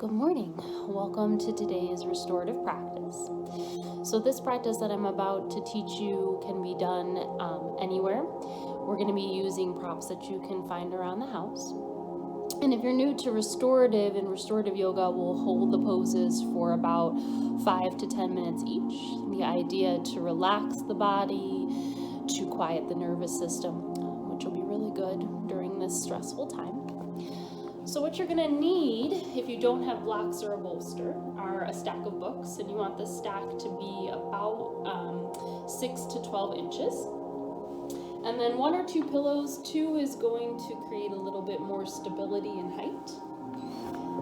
Good morning. Welcome to today's restorative practice. So this practice that I'm about to teach you can be done anywhere. We're going to be using props that you can find around the house. And if you're new to restorative, in restorative yoga, we'll hold the poses for about 5 to 10 minutes each. The idea to relax the body, to quiet the nervous system, which will be really good during this stressful time. So what you're gonna need, if you don't have blocks or a bolster, are a stack of books, and you want the stack to be about 6 to 12 inches. And then 1 or 2 pillows. 2 is going to create a little bit more stability and height.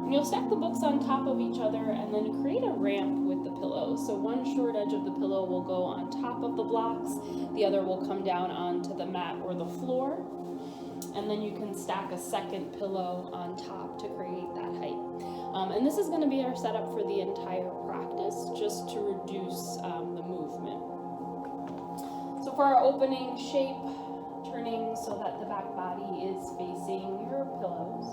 And you'll stack the books on top of each other and then create a ramp with the pillows. So one short edge of the pillow will go on top of the blocks, the other will come down onto the mat or the floor. And then you can stack a second pillow on top to create that height. And this is going to be our setup for the entire practice, just to reduce the movement. So for our opening shape, turning so that the back body is facing your pillows.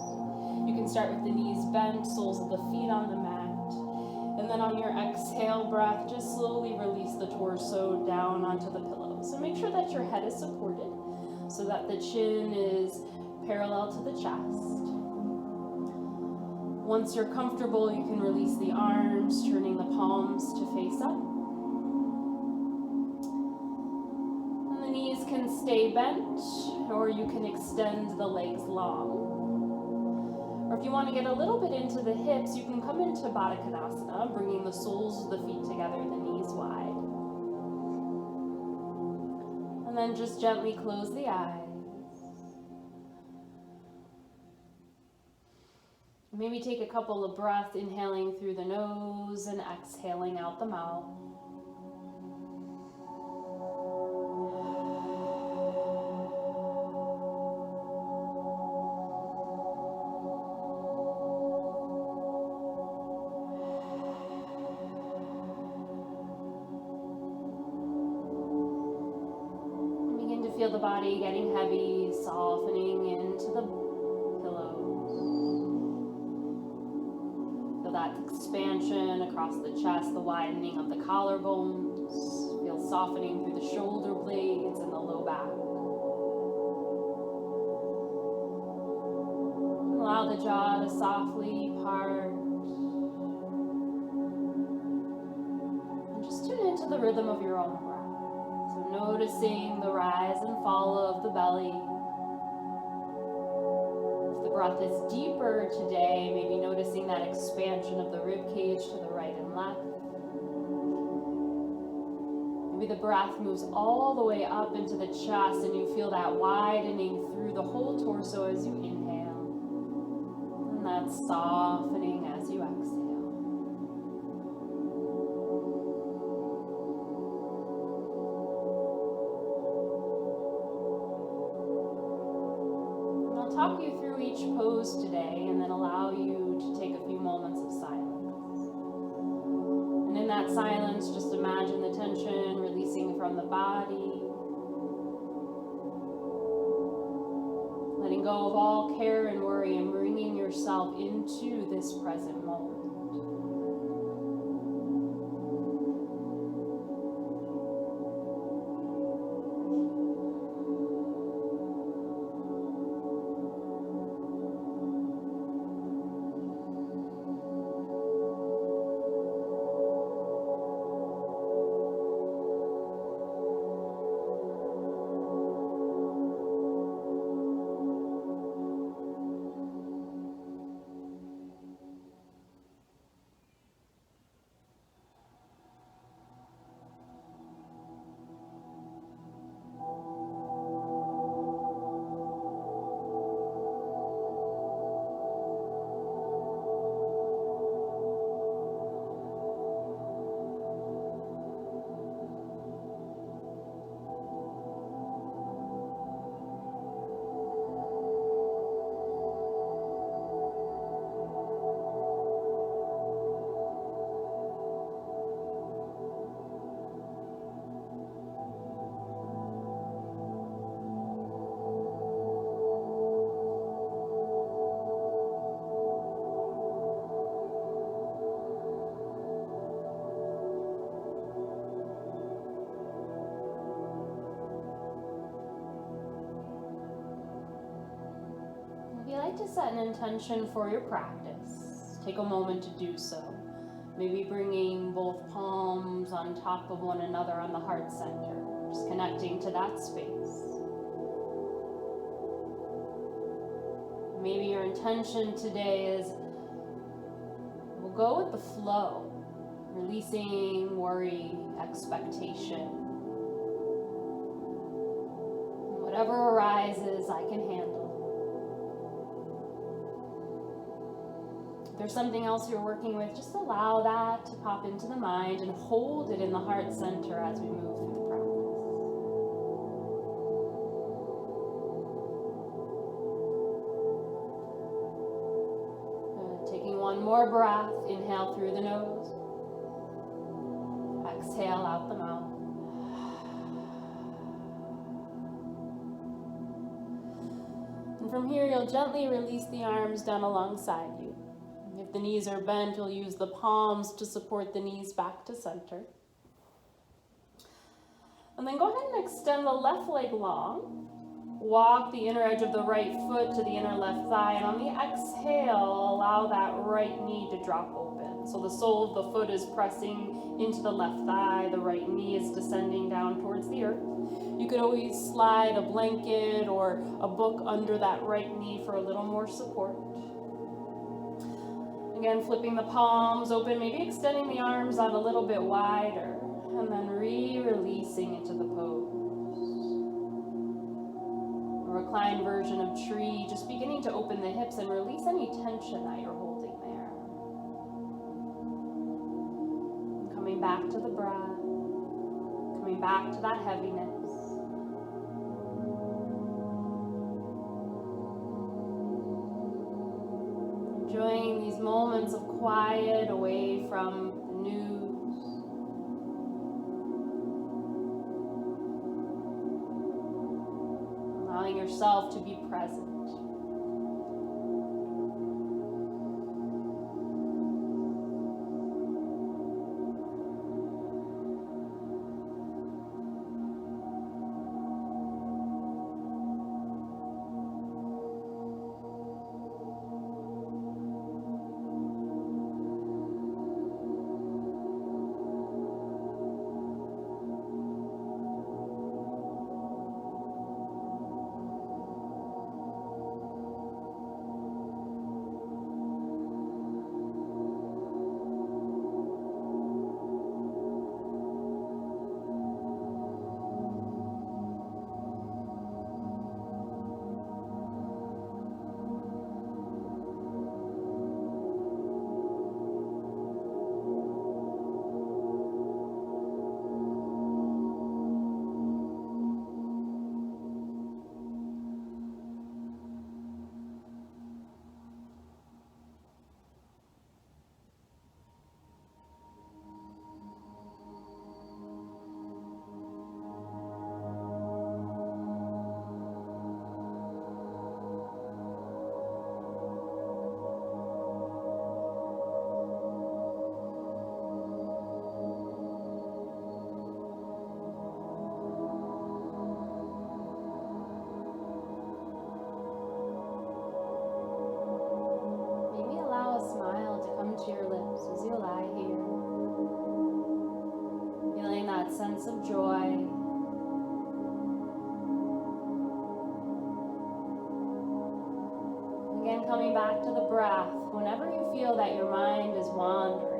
You can start with the knees bent, soles of the feet on the mat. And then on your exhale breath, just slowly release the torso down onto the pillow. So make sure that your head is supported, so that the chin is parallel to the chest. Once you're comfortable, you can release the arms, turning the palms to face up. And the knees can stay bent, or you can extend the legs long. Or if you want to get a little bit into the hips, you can come into Baddha Konasana, bringing the soles of the feet together, the knees wide. And then just gently close the eyes. Maybe take a couple of breaths, inhaling through the nose and exhaling out the mouth. Feel the body getting heavy, softening into the pillows. Feel that expansion across the chest, the widening of the collarbones. Feel softening through the shoulder blades and the low back. Allow the jaw to softly part. And just tune into the rhythm of your own breath. Noticing the rise and fall of the belly. If the breath is deeper today, maybe noticing that expansion of the rib cage to the right and left. Maybe the breath moves all the way up into the chest and you feel that widening through the whole torso as you inhale. And that softening as you exhale. Talk you through each pose today and then allow you to take a few moments of silence. And in that silence, just imagine the tension releasing from the body. Letting go of all care and worry and bringing yourself into this present moment. like to set an intention for your practice, take a moment to do so. Maybe bringing both palms on top of one another on the heart center, just connecting to that space. Maybe your intention today is, we'll go with the flow, releasing worry, expectation. Whatever arises, I can handle. If there's something else you're working with, just allow that to pop into the mind and hold it in the heart center as we move through the practice. Taking one more breath, inhale through the nose, exhale out the mouth. And from here, you'll gently release the arms down alongside you. If the knees are bent, you'll use the palms to support the knees back to center. And then go ahead and extend the left leg long. Walk the inner edge of the right foot to the inner left thigh, and on the exhale, allow that right knee to drop open. So the sole of the foot is pressing into the left thigh, the right knee is descending down towards the earth. You could always slide a blanket or a book under that right knee for a little more support. Again, flipping the palms open, maybe extending the arms out a little bit wider, and then releasing into the pose. A reclined version of tree, just beginning to open the hips and release any tension that you're holding there. And coming back to the breath, coming back to that heaviness. Enjoying these moments of quiet away from the news. Allowing yourself to be present. To your lips as you lie here, feeling that sense of joy. Again, coming back to the breath whenever you feel that your mind is wandering.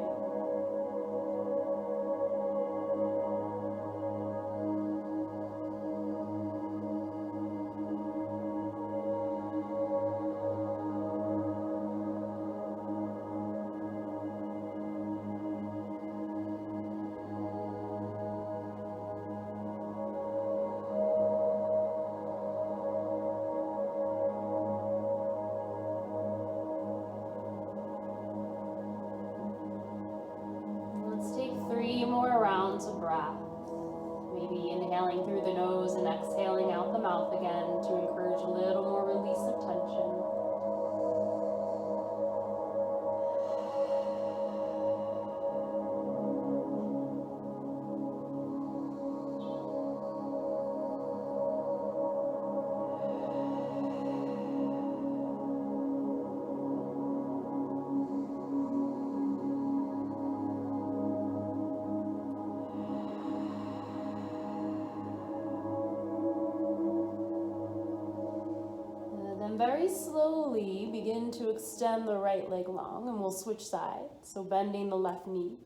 then very slowly begin to extend the right leg long, and we'll switch sides. So bending the left knee.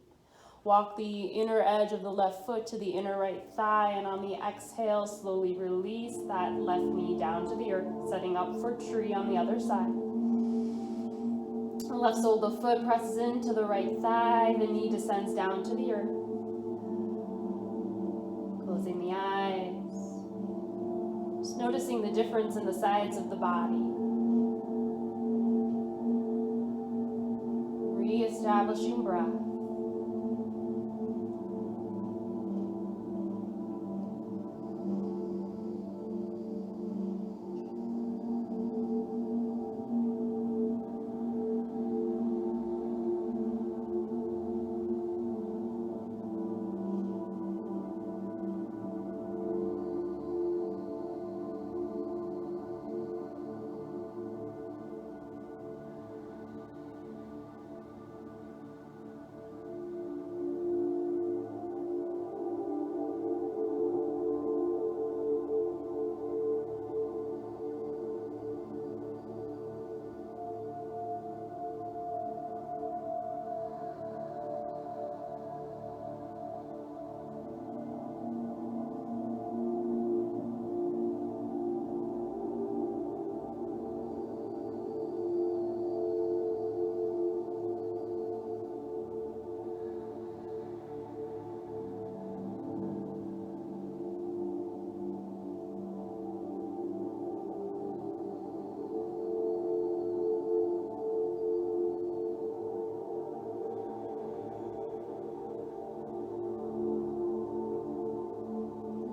Walk the inner edge of the left foot to the inner right thigh, and on the exhale, slowly release that left knee down to the earth, setting up for tree on the other side. The left sole of the foot presses into the right thigh, the knee descends down to the earth. Closing the eyes. Just noticing the difference in the sides of the body. Re-establishing breath.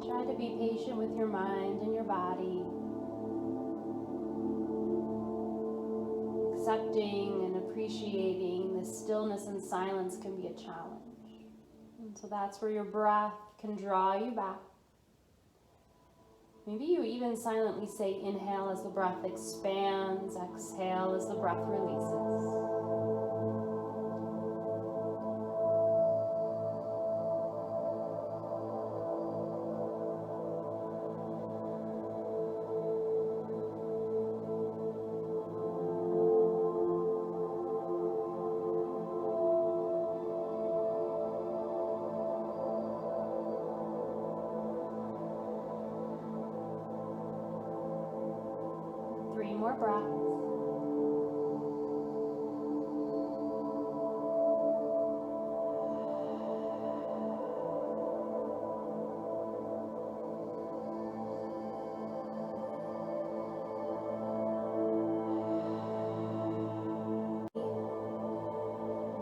Try to be patient with your mind and your body. Accepting and appreciating the stillness and silence can be a challenge. And so that's where your breath can draw you back. Maybe you even silently say inhale as the breath expands, exhale as the breath releases. More breaths.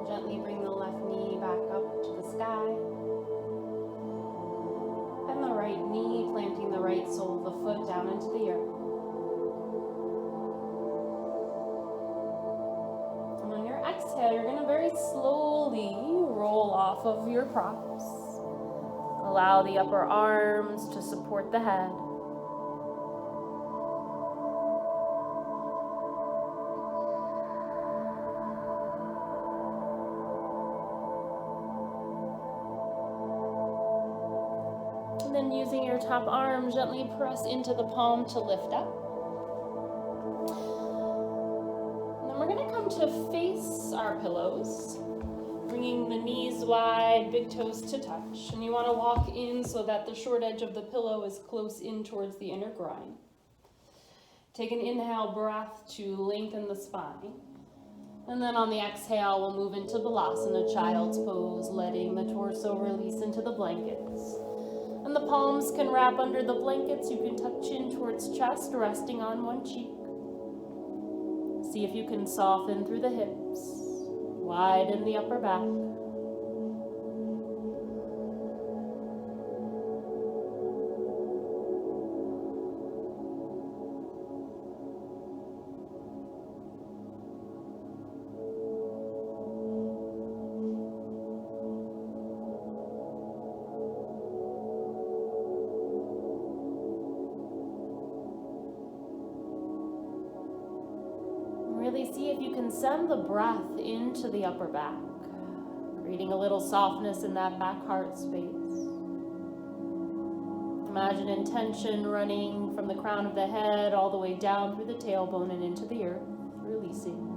Gently bring the left knee back up to the sky. And the right knee planting the right sole of the foot down into the earth. Exhale, you're going to very slowly roll off of your props. Allow the upper arms to support the head. And then using your top arm, gently press into the palm to lift up. To face our pillows, bringing the knees wide, big toes to touch, and you want to walk in so that the short edge of the pillow is close in towards the inner groin. Take an inhale breath to lengthen the spine, and then on the exhale we'll move into Balasana, child's pose, letting the torso release into the blankets. And the palms can wrap under the blankets. You can tuck chin towards chest, resting on one cheek. See if you can soften through the hips, widen the upper back. Really see if you can send the breath into the upper back, creating a little softness in that back heart space. Imagine intention running from the crown of the head all the way down through the tailbone and into the earth, releasing.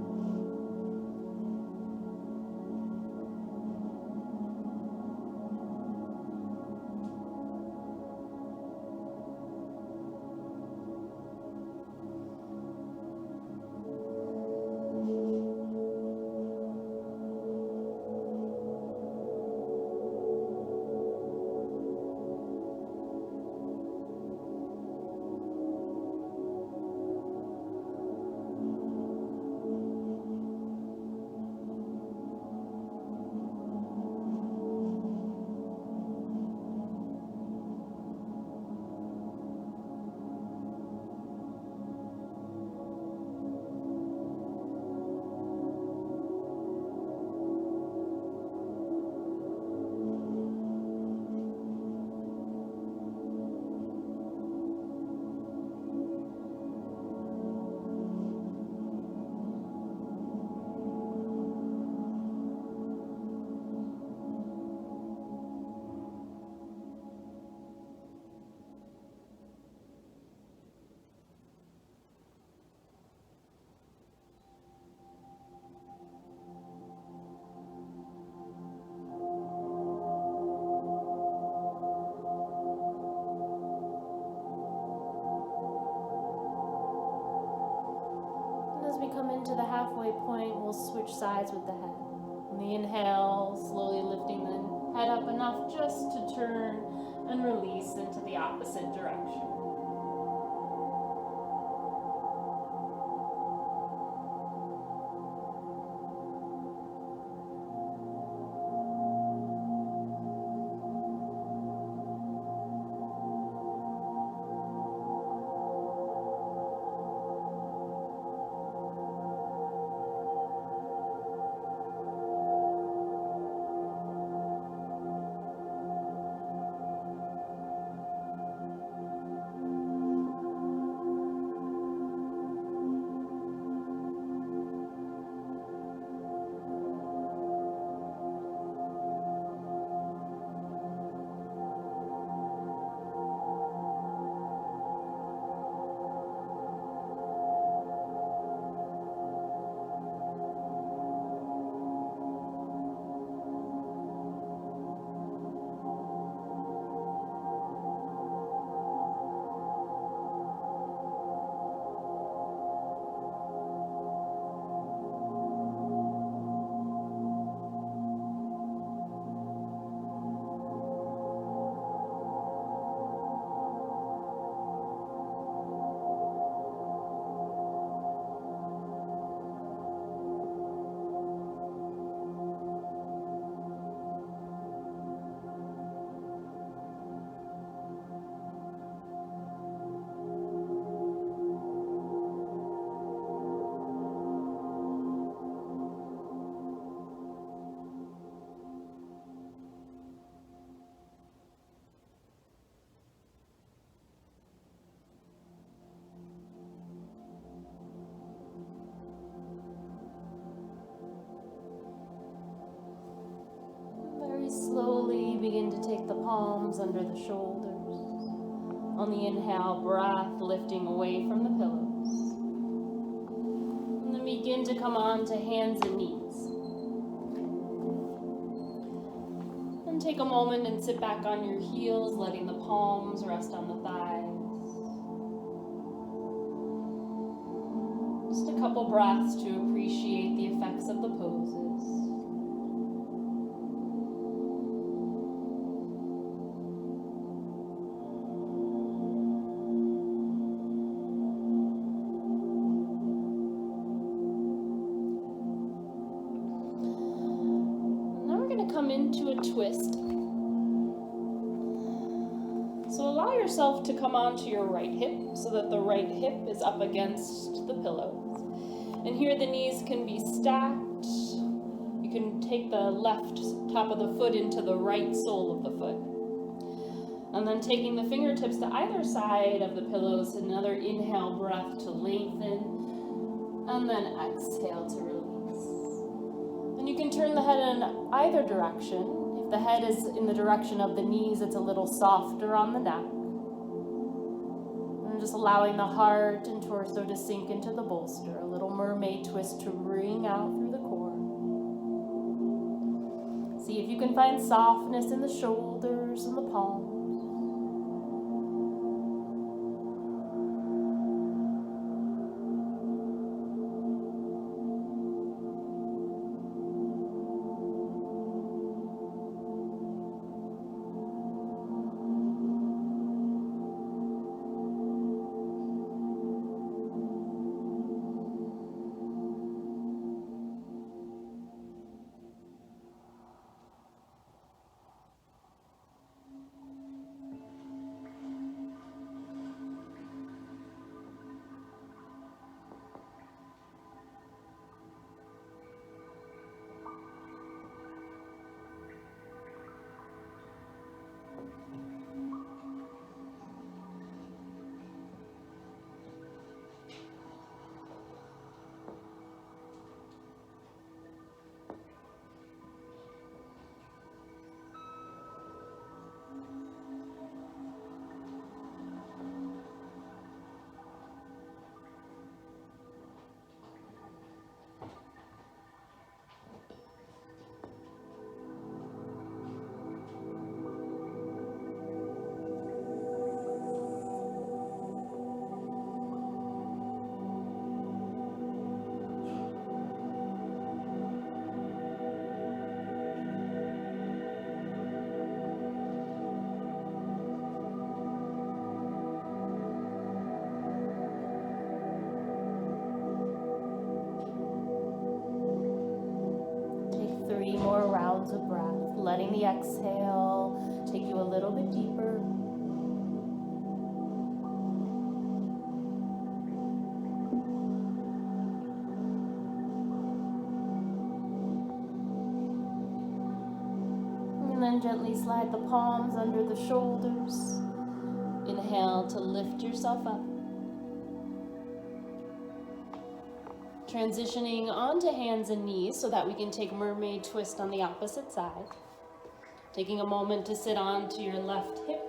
Come into the halfway point, we'll switch sides with the head. On the inhale, slowly lifting the head up enough just to turn and release into the opposite direction. Slowly begin to take the palms under the shoulders. On the inhale, breath lifting away from the pillows. And then begin to come on to hands and knees. And take a moment and sit back on your heels, letting the palms rest on the thighs. Just a couple breaths to appreciate the effects of the poses. Come into a twist. So allow yourself to come onto your right hip so that the right hip is up against the pillows. And here the knees can be stacked. You can take the left top of the foot into the right sole of the foot. And then taking the fingertips to either side of the pillows, another inhale breath to lengthen, and then exhale to release. And you can turn the head in either direction. If the head is in the direction of the knees, it's a little softer on the neck. And just allowing the heart and torso to sink into the bolster. A little mermaid twist to ring out through the core. See if you can find softness in the shoulders and the palms. More rounds of breath, letting the exhale take you a little bit deeper. And then gently slide the palms under the shoulders. Inhale to lift yourself up. Transitioning onto hands and knees so that we can take mermaid twist on the opposite side. Taking a moment to sit onto your left hip.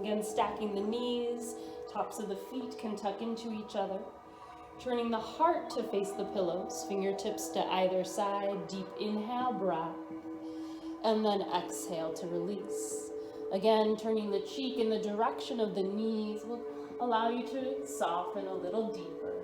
Again, stacking the knees, tops of the feet can tuck into each other. Turning the heart to face the pillows, fingertips to either side, deep inhale, breath. And then exhale to release. Again, turning the cheek in the direction of the knees will allow you to soften a little deeper.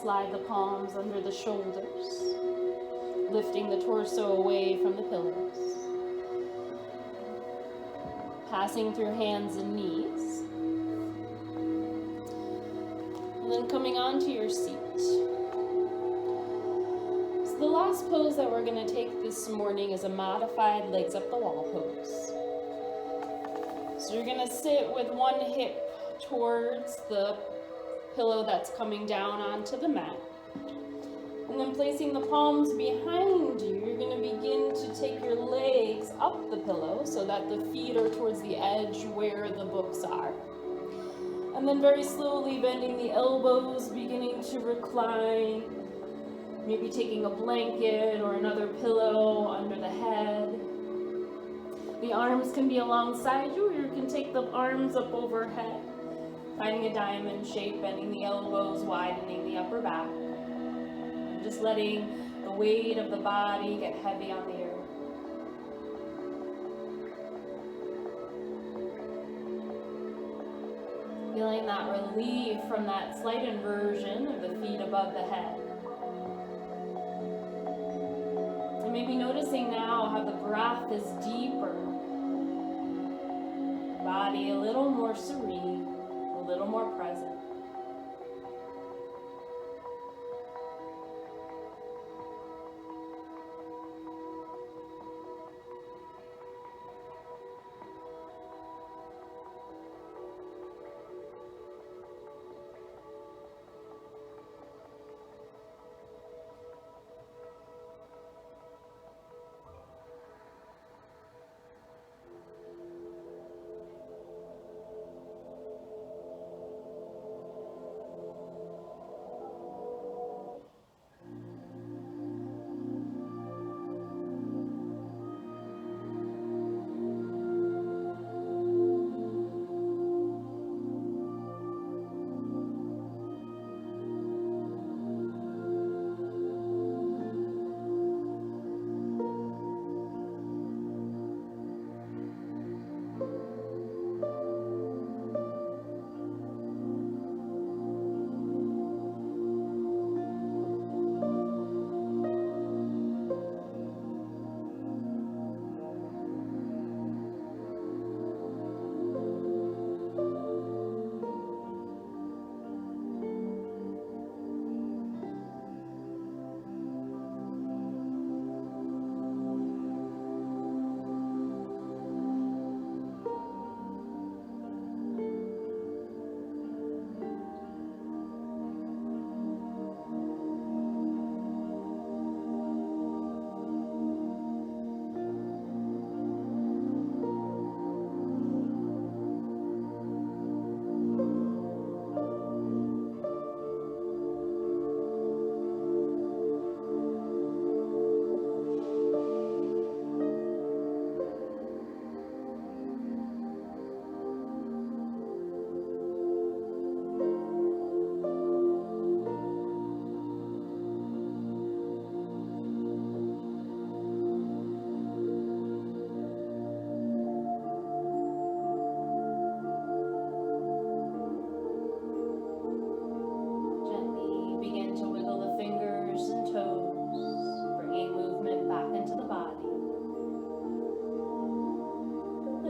Slide the palms under the shoulders, lifting the torso away from the pillows. Passing through hands and knees. And then coming onto your seat. So the last pose that we're going to take this morning is a modified legs up the wall pose. So you're going to sit with one hip towards the pillow that's coming down onto the mat. And then placing the palms behind you, you're going to begin to take your legs up the pillow so that the feet are towards the edge where the books are. And then very slowly bending the elbows, beginning to recline. Maybe taking a blanket or another pillow under the head. The arms can be alongside you, or you can take the arms up overhead, finding a diamond shape, bending the elbows, widening the upper back. And just letting the weight of the body get heavy on the earth. Feeling that relief from that slight inversion of the feet above the head. And maybe noticing now how the breath is deeper. Body a little more serene, a little more present.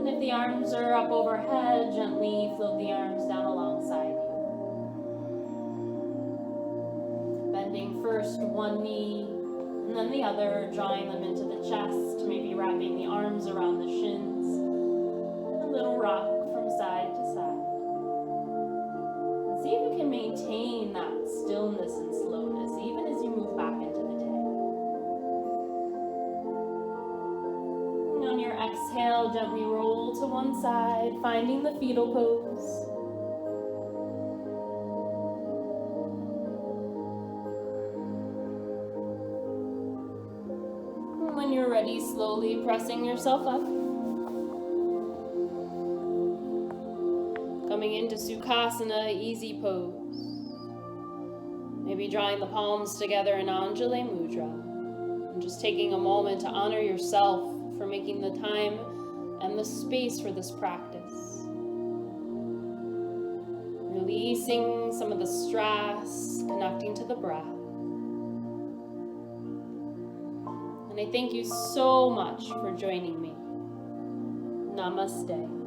If the arms are up overhead, gently float the arms down alongside you. Bending first one knee and then the other, drawing them into the chest, maybe wrapping the arms around the shins. A little rock from side to side. And see if you can maintain that stillness and slowness, even as you move back into the day. On your exhale, gently roll to one side, finding the fetal pose. And when you're ready, slowly pressing yourself up. Coming into Sukhasana, easy pose. Maybe drawing the palms together in Anjali Mudra. And just taking a moment to honor yourself for making the time and the space for this practice. Releasing some of the stress, connecting to the breath. And I thank you so much for joining me. Namaste.